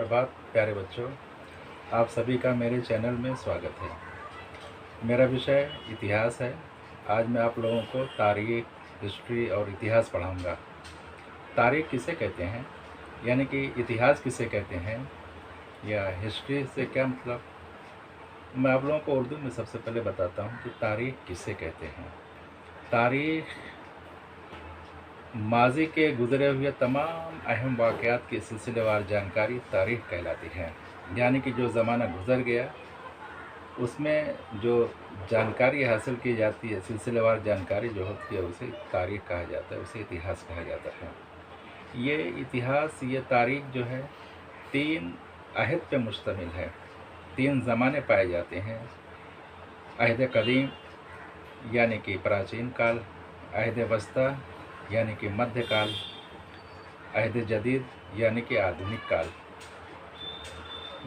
सुप्रभात प्यारे बच्चों, आप सभी का मेरे चैनल में स्वागत है। मेरा विषय इतिहास है। आज मैं आप लोगों को तारीख, हिस्ट्री और इतिहास पढ़ाऊंगा। तारीख किसे कहते हैं, यानी कि इतिहास किसे कहते हैं, या हिस्ट्री से क्या मतलब, मैं आप लोगों को उर्दू में सबसे पहले बताता हूँ कि तारीख किसे कहते हैं। तारीख माजी के गुज़रे हुए तमाम अहम वाक़यात की सिलसिलेवार जानकारी तारीख़ कहलाती है। यानी कि जो ज़माना गुज़र गया उसमें जो जानकारी हासिल की जाती है, सिलसिलेवार जानकारी जो होती है, उसे तारीख़ कहा जाता है, उसे इतिहास कहा जाता है। ये इतिहास, ये तारीख़ जो है 3 अहद पे मुश्तमिल है। 3 ज़माने पाए जाते हैं। अहद कदीम यानी कि प्राचीन काल, अहद वस्ता यानी कि मध्यकाल, अहद जदीद यानी कि आधुनिक काल।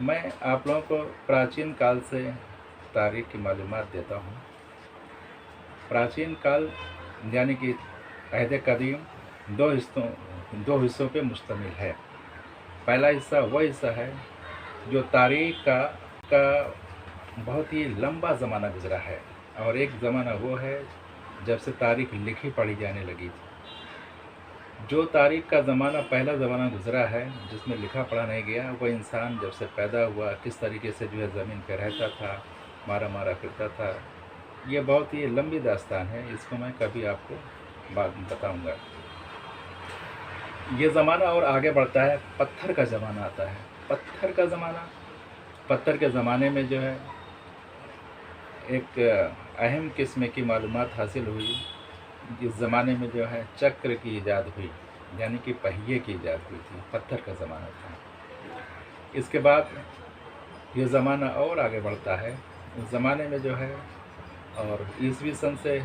मैं आप लोगों को प्राचीन काल से तारीख़ की मालूमात देता हूँ। प्राचीन काल यानी कि अहद कदीम दो हिस्सों पे मुश्तमिल है। पहला हिस्सा वह हिस्सा है जो तारीख़ का बहुत ही लंबा ज़माना गुज़रा है, और एक ज़माना वो है जब से तारीख़ लिखी पढ़ी जाने लगी थी। जो तारीख़ का ज़माना, पहला ज़माना गुज़रा है जिसमें लिखा पढ़ा नहीं गया, वह इंसान जब से पैदा हुआ किस तरीके से जो है ज़मीन पर रहता था, मारा फिरता था, ये बहुत ही लंबी दास्तान है। इसको मैं कभी आपको बाद में बताऊंगा। ये ज़माना और आगे बढ़ता है, पत्थर का ज़माना आता है। पत्थर का ज़माना, पत्थर के ज़माने में जो है एक अहम किस्म की मालूमात हासिल हुई। इस ज़माने में जो है चक्र की ईजाद हुई, यानी कि पहिए की ईजाद हुई थी। पत्थर का ज़माना था। इसके बाद ये ज़माना और आगे बढ़ता है। इस ज़माने में जो है, और ईसवी सन से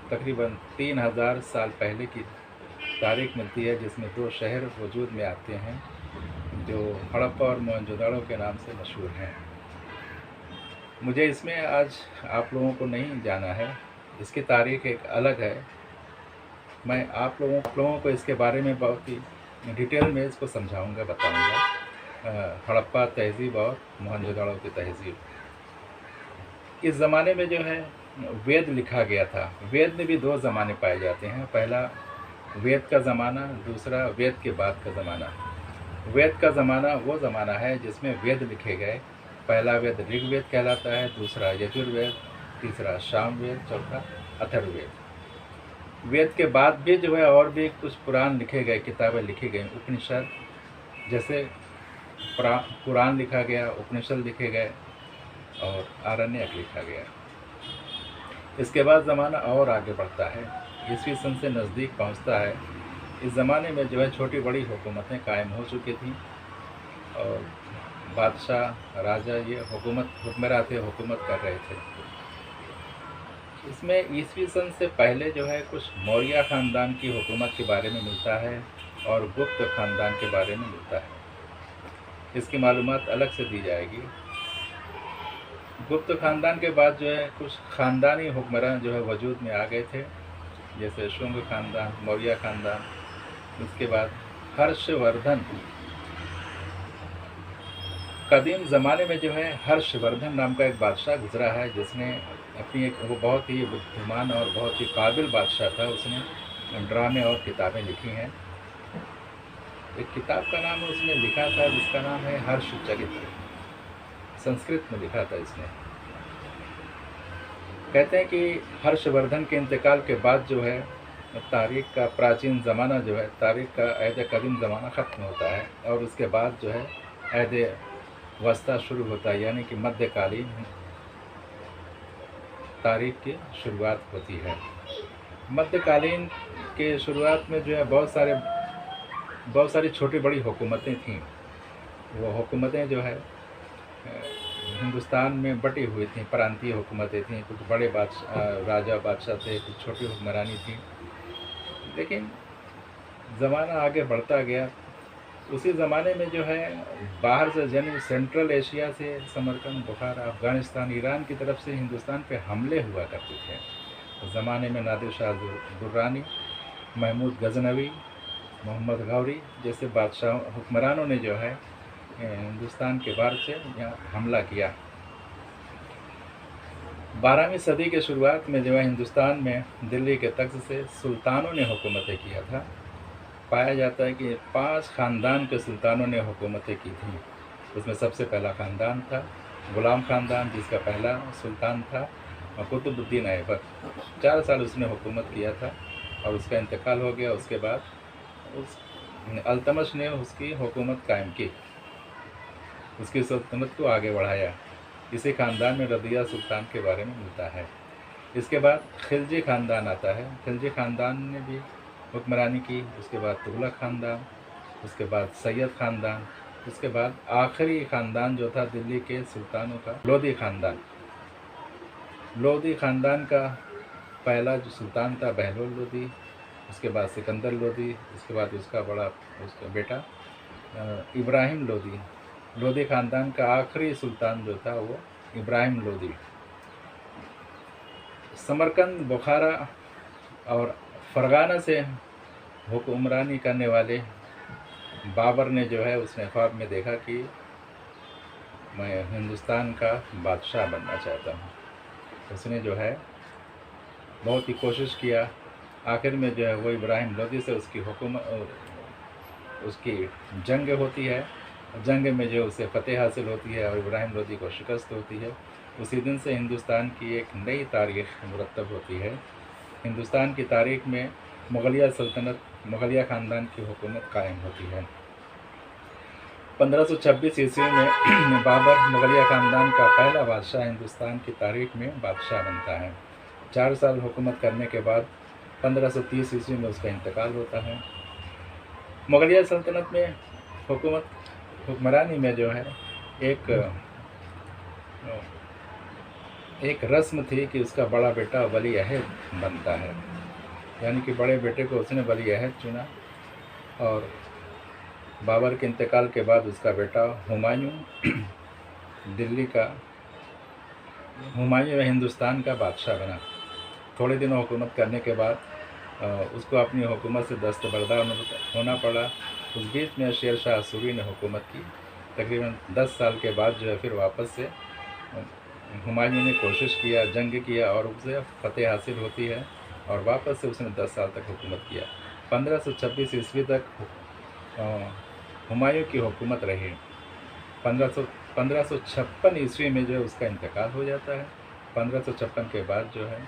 तकरीबन 3000 साल पहले की तारीख़ मिलती है, जिसमें 2 शहर वजूद में आते हैं जो हड़प्पा और मोहनजोदड़ो के नाम से मशहूर हैं। मुझे इसमें आज आप लोगों को नहीं जाना है, इसकी तारीख़ एक अलग है। मैं आप लोगों को इसके बारे में बहुत ही डिटेल में इसको समझाऊंगा, बताऊंगा। हड़प्पा तहज़ीब और मोहनजोदड़ो की तहज़ीब। इस ज़माने में जो है वेद लिखा गया था। वेद में भी 2 ज़माने पाए जाते हैं। पहला वेद का ज़माना, दूसरा वेद के बाद का ज़माना। वेद का ज़माना वो ज़माना है जिसमें वेद लिखे गए। पहला वेद ऋग्वेद कहलाता है, दूसरा यजुर्वेद, तीसरा सामवेद, चौथा अथर्ववेद। वेद के बाद भी जो है और भी कुछ पुराण लिखे गए, किताबें लिखी गई, उपनिषद, जैसे कुरान लिखा गया, उपनिषद लिखे गए और आरण्यक लिखा गया। इसके बाद ज़माना और आगे बढ़ता है, ईसवी सन से नज़दीक पहुंचता है। इस ज़माने में जो है छोटी बड़ी हुकूमतें कायम हो चुकी थीं, और बादशाह, राजा ये हुक्मरान थे, हुकूमत कर रहे थे। इसमें ईसवी सन से पहले जो है कुछ मौर्य ख़ानदान की हुकूमत के बारे में मिलता है और गुप्त ख़ानदान के बारे में मिलता है। इसकी मालूमात अलग से दी जाएगी। गुप्त ख़ानदान के बाद जो है कुछ ख़ानदानी हुक्मरान जो है वजूद में आ गए थे, जैसे शुंग ख़ानदान, मौर्य ख़ानदान। उसके बाद हर्षवर्धन, कदीम ज़माने में जो है हर्षवर्धन नाम का एक बादशाह गुज़रा है, जिसने अपनी वो बहुत ही बुद्धिमान और बहुत ही काबिल बादशाह था। उसने ड्रामे और किताबें लिखी हैं। एक किताब का नाम उसने लिखा था जिसका नाम है हर्षचरित्र, संस्कृत में लिखा था इसने। कहते हैं कि हर्षवर्धन के इंतकाल के बाद जो है तारीख़ का प्राचीन ज़माना जो है, तारीख़ का अहद कदीम ज़माना ख़त्म होता है, और उसके बाद जो है अहद वस्ता शुरू होता है, यानी कि मध्यकालीन तारीख़ की शुरुआत होती है। मध्यकालीन के शुरुआत में जो है बहुत सारी छोटी बड़ी हुकूमतें थीं। वो हुकूमतें जो है हिंदुस्तान में बटी हुई थीं, प्रांतीय हुकूमतें थीं। कुछ बड़े राजा बादशाह थे, कुछ छोटी हुक्मरानी थी। लेकिन ज़माना आगे बढ़ता गया। उसी ज़माने में जो है बाहर से, यानी सेंट्रल एशिया से समरकंद, बुखारा, अफ़गानिस्तान, ईरान की तरफ से हिंदुस्तान पे हमले हुआ करते थे। उस ज़माने में नादिर शाह दुर्रानी, महमूद गजनवी, मोहम्मद गौरी जैसे बादशाह हुक्मरानों ने जो है हिंदुस्तान के बाहर से यहाँ हमला किया। 12वीं सदी के शुरुआत में जो है हिंदुस्तान में दिल्ली के तख्त से सुल्तानों ने हुकूमतें किया था। पाया जाता है कि 5 ख़ानदान के सुल्तानों ने हुकूमतें की थी। उसमें सबसे पहला ख़ानदान था ग़ुलाम ख़ानदान, जिसका पहला सुल्तान था कुतुबुद्दीन ऐबक। 4 साल उसने हुकूमत किया था और उसका इंतकाल हो गया। उसके बाद उस अल्तमश ने उसकी हुकूमत कायम की, उसकी सल्तनत को आगे बढ़ाया। इसी ख़ानदान में रज़िया सुल्तान के बारे में मिलता है। इसके बाद खिलजी ख़ानदान आता है। खिलजी ख़ानदान ने भी हुक्मरानी की। उसके बाद तुगलक ख़ानदान, उसके बाद सैयद ख़ानदान, उसके बाद आखिरी ख़ानदान जो था दिल्ली के सुल्तानों का लोधी ख़ानदान। लोधी ख़ानदान का पहला जो सुल्तान था बहलोल लोधी, उसके बाद सिकंदर लोधी, उसके बाद उसका बेटा इब्राहिम लोधी। लोधी ख़ानदान का आखिरी सुल्तान जो था वो इब्राहिम लोधी। समरकंद, बुखारा और फरगाना से हुक्मरानी करने वाले बाबर ने जो है उसने ख्वाब में देखा कि मैं हिंदुस्तान का बादशाह बनना चाहता हूँ। उसने जो है बहुत ही कोशिश किया। आखिर में जो है वो इब्राहिम लोधी से उसकी जंग होती है। जंग में जो उसे फ़तेह हासिल होती है और इब्राहिम लोधी को शिकस्त होती है। उसी दिन से हिंदुस्तान की एक नई तारीख़ मुरतब होती है। हिंदुस्तान की तारीख़ में मुग़लिया सल्तनत, मुग़लिया ख़ानदान की हुकूमत कायम होती है। 1526 ईस्वी में बाबर मुग़लिया ख़ानदान का पहला बादशाह हिंदुस्तान की तारीख़ में बादशाह बनता है। 4 साल हुकूमत करने के बाद 1530 ईस्वी में उसका इंतकाल होता है। मुग़लिया सल्तनत में हुक्मरानी में जो है एक रस्म थी कि उसका बड़ा बेटा वली अहद बनता है, यानी कि बड़े बेटे को उसने वली अहद चुना। और बाबर के इंतकाल के बाद उसका बेटा हुमायूं हिंदुस्तान का बादशाह बना। थोड़े दिनों हुकूमत करने के बाद उसको अपनी हुकूमत से दस्तबरदार होना पड़ा। उस बीच में शेर शाह सूरी ने हुकूमत की। तकरीबन 10 साल के बाद जो है फिर वापस से हुमायूं ने कोशिश किया, जंग किया और उसे फ़तेह हासिल होती है और वापस से उसने 10 साल तक हुकूमत किया। 1526 ईस्वी तक हुमायूं की हुकूमत रही। 1556 ईस्वी में जो है उसका इंतकाल हो जाता है। 1556 के बाद जो है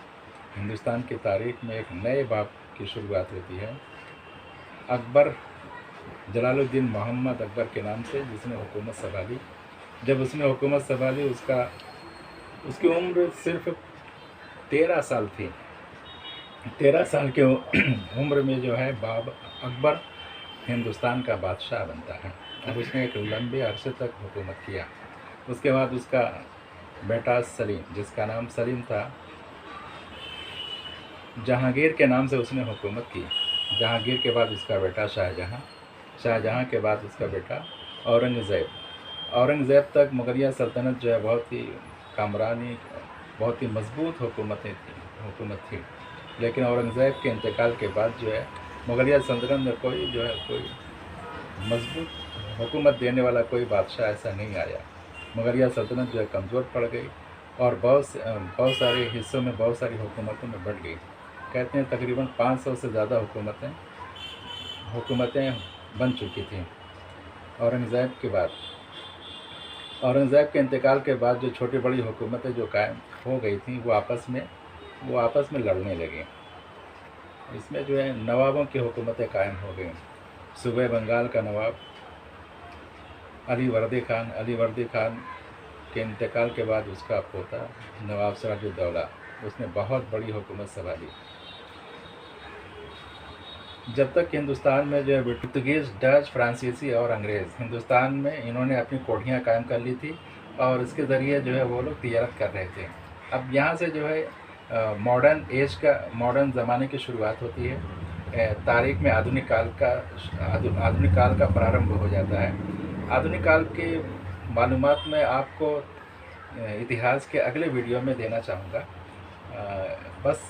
हिंदुस्तान की तारीख़ में एक नए बाब की शुरुआत होती है। अकबर, जलालुद्दीन मोहम्मद अकबर के नाम से, जिसने हुकूमत संभाली। जब उसने हुकूमत संभाली उसकी उम्र सिर्फ 13 साल थी। 13 साल के उम्र में जो है अकबर हिंदुस्तान का बादशाह बनता है और उसने एक लंबे अरसे तक हुकूमत किया। उसके बाद उसका बेटा सलीम, जिसका नाम सलीम था, जहांगीर के नाम से उसने हुकूमत की। जहांगीर के बाद उसका बेटा शाहजहाँ के बाद उसका बेटा औरंगज़ेब तक मुग़लिया सल्तनत जो है बहुत ही कामरानी, बहुत ही मजबूत हुकूमत थी। लेकिन औरंगज़ेब के इंतकाल के बाद जो है मुग़लिया सल्तनत में कोई मजबूत हुकूमत देने वाला कोई बादशाह ऐसा नहीं आया। मुग़लिया सल्तनत जो है कमज़ोर पड़ गई और बहुत सारे हिस्सों में बहुत सारी हुकूमतों में बढ़ गई। कहते हैं तकरीबन 500 से ज़्यादा हुकूमतें बन चुकी थीं। औरंगज़ेब के इंतकाल के बाद जो छोटी बड़ी हुकूमतें जो कायम हो गई थीं वो आपस में लड़ने लगी। इसमें जो है नवाबों की हुकूमतें कायम हो गई। सूबे बंगाल का नवाब अली वर्दी खान के इंतकाल के बाद उसका पोता नवाब सिराजुद्दौला, उसने बहुत बड़ी हुकूमत संभाली। जब तक हिंदुस्तान में जो है पुर्तगीज़, डच, फ्रांसीसी और अंग्रेज़ हिंदुस्तान में इन्होंने अपनी कोठियाँ कायम कर ली थी और इसके ज़रिए जो है वो लोग तिजारत कर रहे थे। अब यहाँ से जो है मॉडर्न ज़माने की शुरुआत होती है। तारीख़ में आधुनिक काल का प्रारंभ हो जाता है। आधुनिक काल के मालूमात में आपको इतिहास के अगले वीडियो में देना चाहूँगा। बस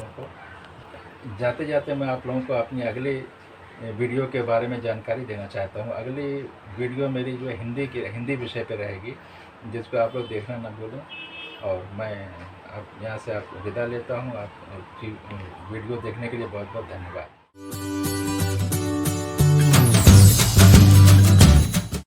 जाते जाते मैं आप लोगों को अपनी अगले वीडियो के बारे में जानकारी देना चाहता हूँ। अगली वीडियो मेरी जो है हिंदी विषय पे रहेगी, जिसको आप लोग देखना ना भूलें। और मैं अब यहाँ से आपको विदा लेता हूँ। आप वीडियो देखने के लिए बहुत बहुत धन्यवाद।